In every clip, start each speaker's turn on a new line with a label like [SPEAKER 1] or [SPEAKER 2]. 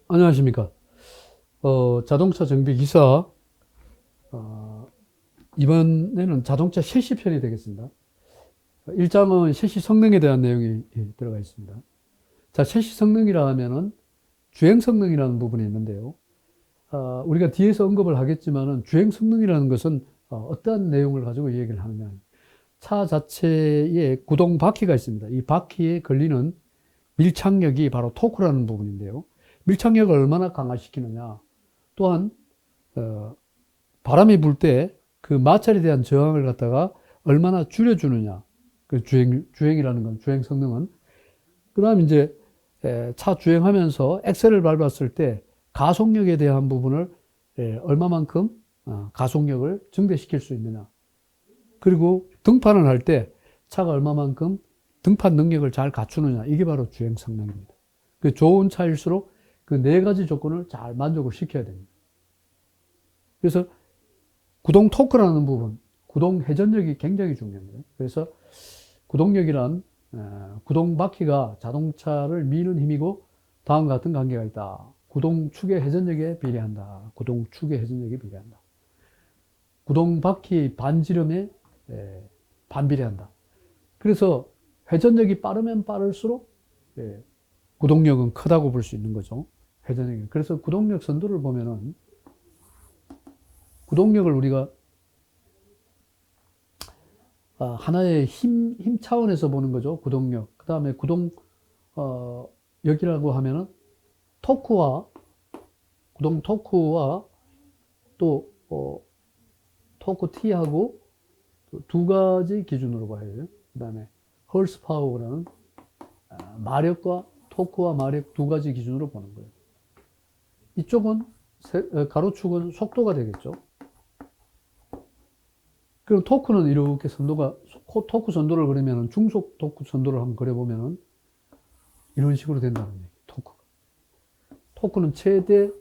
[SPEAKER 1] 안녕하십니까. 자동차 정비 기사, 어, 이번에는 자동차 셰시 편이 되겠습니다. 1장은 셰시 성능에 대한 내용이 들어가 있습니다. 자, 셰시 성능이라 하면은 주행 성능이라는 부분이 있는데요. 우리가 뒤에서 언급을 하겠지만은 주행 성능이라는 것은 어떠한 내용을 가지고 얘기를 하느냐. 차 자체에 구동 바퀴가 있습니다. 이 바퀴에 걸리는 밀착력이 바로 토크라는 부분인데요. 밀착력을 얼마나 강화시키느냐. 또한 바람이 불 때 그 마찰에 대한 저항을 갖다가 얼마나 줄여주느냐. 그 주행이라는 건, 주행 성능은. 그 다음 이제 차 주행하면서 엑셀을 밟았을 때 가속력에 대한 부분을 얼마만큼 가속력을 증대시킬 수 있느냐. 그리고 등판을 할 때 차가 얼마만큼 등판 능력을 잘 갖추느냐. 이게 바로 주행 성능입니다. 그 좋은 차일수록 그 네 가지 조건을 잘 만족을 시켜야 됩니다. 그래서 구동 토크라는 부분, 구동 회전력이 굉장히 중요합니다. 그래서 구동력이란 구동 바퀴가 자동차를 미는 힘이고 다음과 같은 관계가 있다. 구동 축의 회전력에 비례한다. 구동 축의 회전력에 비례한다. 구동 바퀴 반지름에 반비례한다. 그래서 회전력이 빠르면 빠를수록 구동력은 크다고 볼 수 있는 거죠. 회전력이. 그래서 구동력 선도를 보면은 구동력을 우리가 하나의 힘 차원에서 보는 거죠. 구동력. 그 다음에 여기라고 하면은 토크와, 구동 토크와 또, 토크 T하고 두 가지 기준으로 봐야 돼요. 그 다음에 헐스 파워라는 마력과 토크와 마력 두 가지 기준으로 보는 거예요. 이쪽은 가로축은 속도가 되겠죠. 그럼 토크는 이렇게 토크 선도를 그리면 중속 토크 선도를 한번 그려보면은 이런 식으로 된다는 얘기예요. 토크는 최대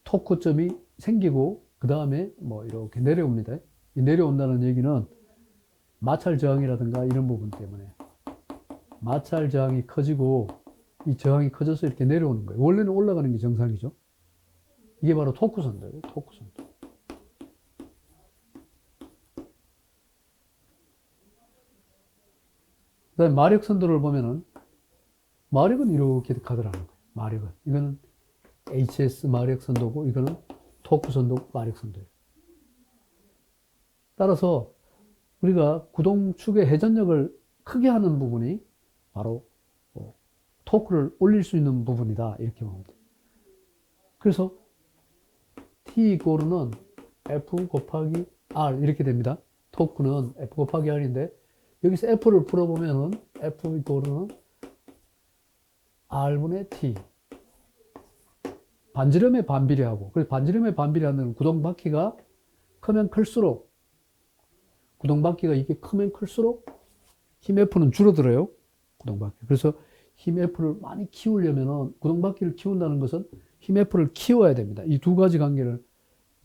[SPEAKER 1] 토크점이 생기고 그 다음에 뭐 이렇게 내려옵니다. 이 내려온다는 얘기는 마찰 저항이라든가 이런 부분 때문에 마찰 저항이 커지고 이 저항이 커져서 이렇게 내려오는 거예요. 원래는 올라가는 게 정상이죠. 이게 바로 토크 선도예요. 토크 선도. 그 다음에 마력 선도를 보면은 마력은 이렇게 가더라는 거예요. 마력은. 이거는 HS 마력 선도고 이거는 토크 선도 마력 선도예요. 따라서 우리가 구동축의 회전력을 크게 하는 부분이 바로 토크를 올릴 수 있는 부분이다. 이렇게 보면 돼요. 그래서 T 이꼬르는 F 곱하기 R 이렇게 됩니다. 토크는 F 곱하기 R인데 여기서 F를 풀어보면은 F 이꼬르는 R분의 T. 반지름에 반비례하고, 그래서 반지름에 반비례하는 구동바퀴가 크면 클수록, 구동바퀴가 이게 크면 클수록 힘 F는 줄어들어요. 구동바퀴. 그래서 힘 F를 많이 키우려면은, 구동바퀴를 키운다는 것은 힘 F를 키워야 됩니다. 이 두 가지 관계를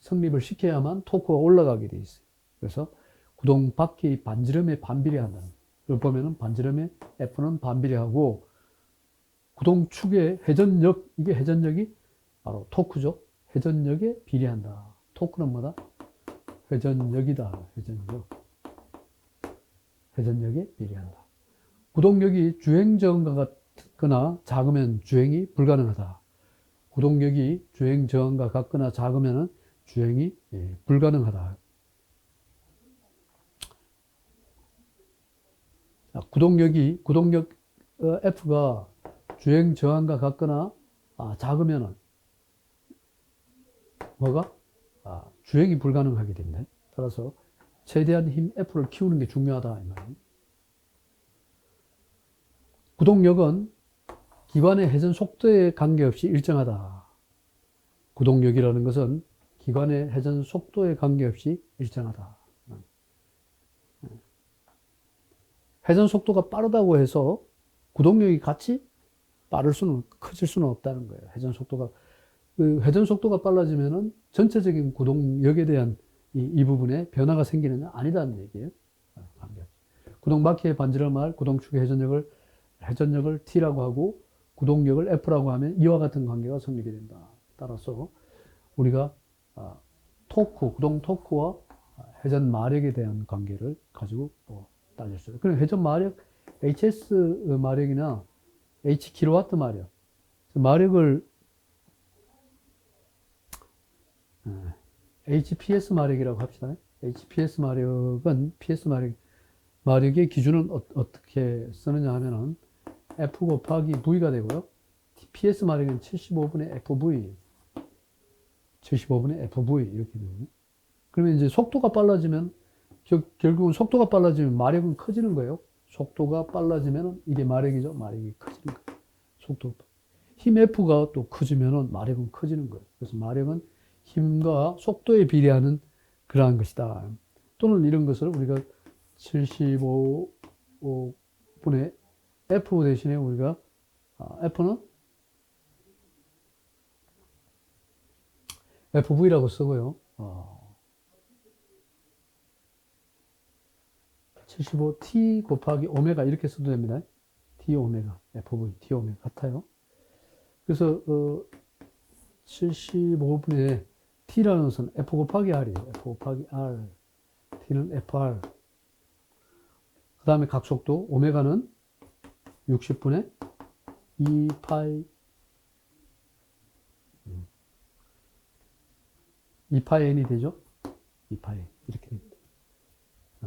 [SPEAKER 1] 성립을 시켜야만 토크가 올라가게 돼 있어요. 그래서 구동바퀴 반지름에 반비례한다는 거예요. 여기 보면은 반지름에 F는 반비례하고, 구동축의 회전력, 이게 회전력이 바로 토크죠. 회전력에 비례한다. 토크는 뭐다? 회전력이다. 회전력. 회전력에 비례한다. 구동력이 주행 저항과 같거나 작으면 주행이 불가능하다. 구동력이 주행 저항과 같거나 작으면 주행이 불가능하다. 구동력 F가 주행 저항과 같거나 작으면은 뭐가? 주행이 불가능하게 됩니다. 따라서 최대한 힘 F를 키우는 게 중요하다. 이 말이에요. 구동력은 기관의 회전 속도에 관계없이 일정하다. 구동력이라는 것은 기관의 회전 속도에 관계없이 일정하다. 회전 속도가 빠르다고 해서 구동력이 같이 커질 수는 없다는 거예요. 회전 속도가 빨라지면은 전체적인 구동력에 대한 이 부분에 변화가 생기느냐? 아니다는 얘기예요. 구동 바퀴의 반지름을 구동축의 회전력을 T라고 하고, 구동력을 F라고 하면 이와 같은 관계가 성립이 된다. 따라서 우리가 토크, 구동 토크와 회전 마력에 대한 관계를 가지고 따질 수 있어요. 그럼 회전 마력, HS 마력이나 H 킬로와트 마력, 마력을 HPS 마력이라고 합시다. HPS 마력은 마력의 기준은 어떻게 쓰느냐 하면은 F 곱하기 V가 되고요. PS 마력은 75분의 FV, 75분의 FV 이렇게 되거든요. 그러면 이제 속도가 빨라지면 결국은 속도가 빨라지면 마력은 커지는 거예요. 속도가 빨라지면 이게 마력이죠. 마력이 커지는 거예요. 힘 F가 또 커지면 마력은 커지는 거예요. 그래서 마력은 힘과 속도에 비례하는 그러한 것이다. 또는 이런 것을 우리가 75분의 F 대신에 우리가 F는 FV라고 쓰고요. 75T 곱하기 오메가 이렇게 써도 됩니다. T 오메가, FV, T 오메가 같아요. 그래서 75분의 T라는 것은 F 곱하기 R이에요. F 곱하기 R. T는 FR. 그 다음에 각속도 오메가는 60분의 2파이 2파이 N이 되죠? 2파이 N. 이렇게 됩니다.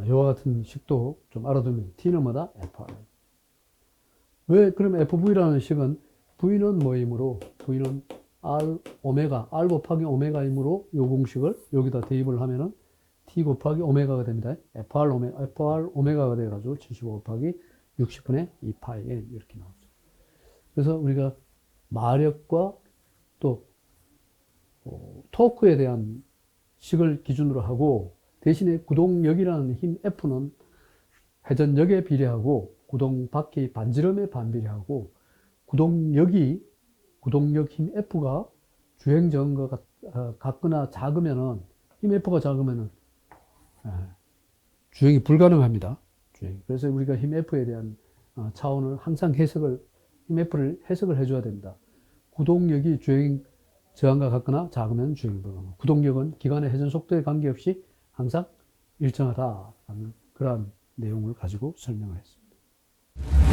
[SPEAKER 1] 이와 같은 식도 좀 알아두면 T는 뭐다? FR. 왜 그러면 FV라는 식은 V는 뭐이므로 V는 R 오메가, R 곱하기 오메가이므로 요 공식을 여기다 대입을 하면은 T 곱하기 오메가가 됩니다. FR 오메가가 돼가지고 75 곱하기 60분의 2파이 N 이렇게 나오죠. 그래서 우리가 마력과 또 토크에 대한 식을 기준으로 하고 대신에 구동력이라는 힘 F는 회전력에 비례하고 구동 바퀴 반지름에 반비례하고 구동력 힘 F가 주행 저항과 같거나 작으면은 힘 F가 작으면은 주행이 불가능합니다. 그래서 우리가 힘 F에 대한 차원을 항상 힘 F를 해석을 해줘야 됩니다. 구동력이 주행 저항과 같거나 작으면 주행이 불가능합니다. 구동력은 기관의 회전 속도에 관계없이 항상 일정하다라는 그러한 내용을 가지고 설명을 했습니다.